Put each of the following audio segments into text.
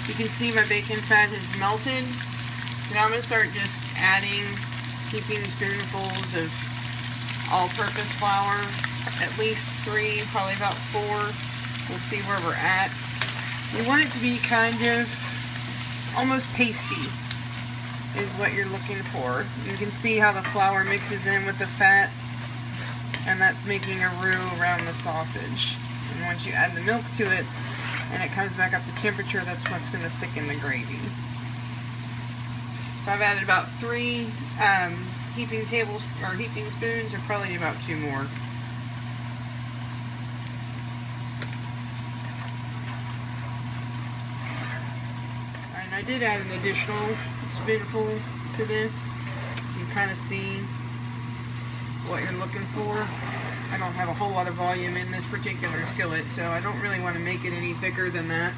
You can see my bacon fat has melted. So now I'm going to start just adding heaping spoonfuls of all-purpose flour, at least 3, probably about 4. We'll see where we're at. You want it to be kind of almost pasty is what you're looking for. You can see how the flour mixes in with the fat, and that's making a roux around the sausage. And once you add the milk to it and it comes back up to temperature, that's what's going to thicken the gravy. So I've added about 3 heaping spoons, or probably about 2 more. And I did add an additional spoonful to this. You can kind of see what you're looking for. I don't have a whole lot of volume in this particular skillet, so I don't really want to make it any thicker than that.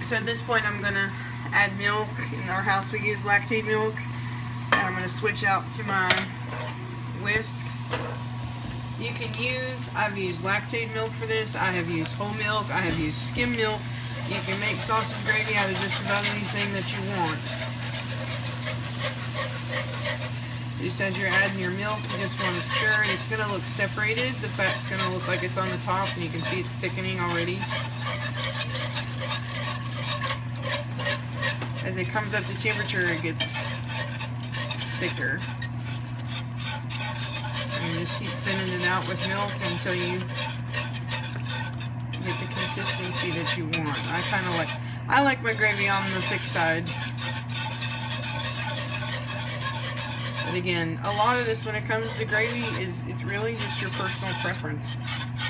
So at this point I'm going to add milk. In our house we use lactate milk. And I'm going to switch out to my whisk. You can use, I've used lactate milk for this, I have used whole milk, I have used skim milk. You can make sausage gravy out of just about anything that you want. Just as you're adding your milk, you just want to stir it. It's going to look separated. The fat's going to look like it's on the top, and you can see it's thickening already. As it comes up to temperature, it gets thicker. And you just keep thinning it out with milk until you get the consistency that you want. I like my gravy on the thick side. But again, a lot of this when it comes to gravy it's really just your personal preference.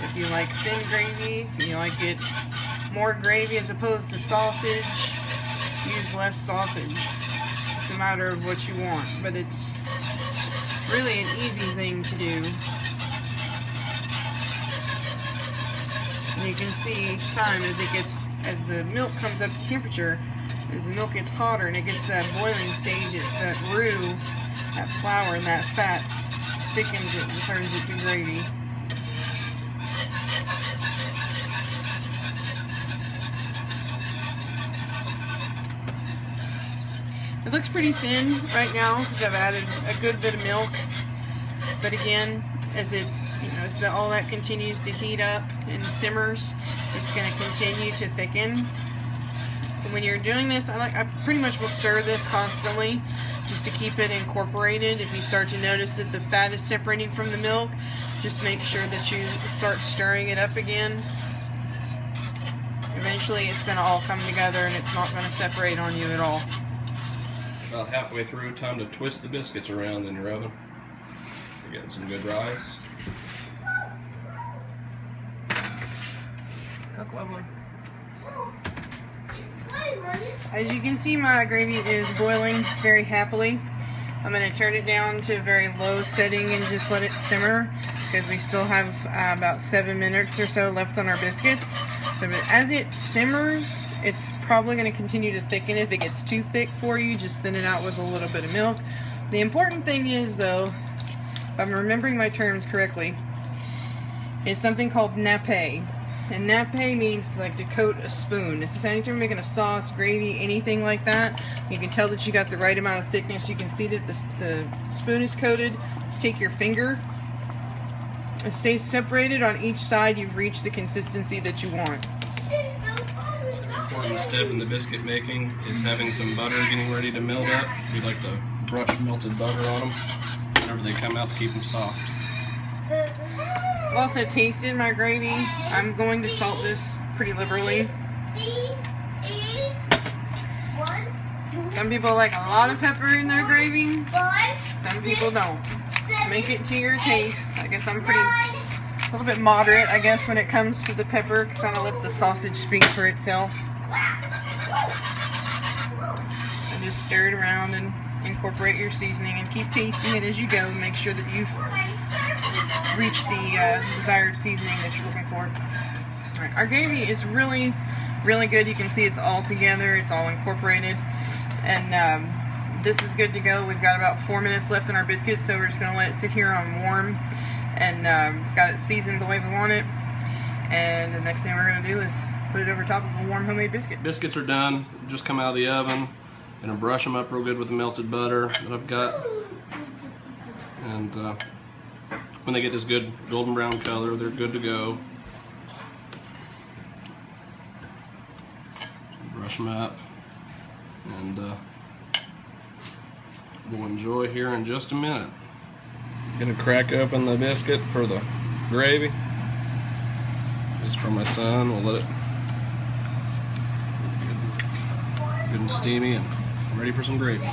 If you like thin gravy, if you like it more gravy as opposed to sausage, use less sausage. It's a matter of what you want, but it's really an easy thing to do. And you can see each time as the milk comes up to temperature, as the milk gets hotter and it gets to that boiling stage, that roux, that flour and that fat thickens it and turns it to gravy. It looks pretty thin right now because I've added a good bit of milk. But again, as all that continues to heat up and simmers, it's going to continue to thicken. And when you're doing this, I pretty much will stir this constantly just to keep it incorporated. If you start to notice that the fat is separating from the milk, just make sure that you start stirring it up again. Eventually it's going to all come together and it's not going to separate on you at all. About halfway through, time to twist the biscuits around in your oven. You're getting some good rise. Look lovely. As you can see, my gravy is boiling very happily. I'm going to turn it down to a very low setting and just let it simmer because we still have about 7 minutes or so left on our biscuits. So as it simmers, it's probably going to continue to thicken. If it gets too thick for you, just thin it out with a little bit of milk. The important thing is, though, if I'm remembering my terms correctly, is something called nappe. And nappe means like to coat a spoon. This is anytime you're making a sauce, gravy, anything like that. You can tell that you got the right amount of thickness. You can see that the spoon is coated. Just take your finger. It stays separated on each side. You've reached the consistency that you want. Important step in the biscuit making is having some butter getting ready to melt up. We like to brush melted butter on them whenever they come out to keep them soft. I've also tasted my gravy. I'm going to salt this pretty liberally. Some people like a lot of pepper in their gravy. Some people don't. Make it to your taste. I guess I'm a little bit moderate, I guess, when it comes to the pepper. Kind of let the sausage speak for itself. And just stir it around and incorporate your seasoning and keep tasting it as you go. Make sure that you've reached the desired seasoning that you're looking for. Alright, our gravy is really, really good. You can see it's all together. It's all incorporated. And this is good to go. We've got about 4 minutes left in our biscuits, so we're just going to let it sit here on warm. And got it seasoned the way we want it. And the next thing we're going to do is put it over top of a warm homemade biscuit. Biscuits are done, just come out of the oven. Gonna brush them up real good with the melted butter that I've got. And when they get this good golden brown color, they're good to go. Brush them up, and we'll enjoy here in just a minute. Gonna crack open the biscuit for the gravy. This is for my son. We'll let it get good and steamy and ready for some gravy.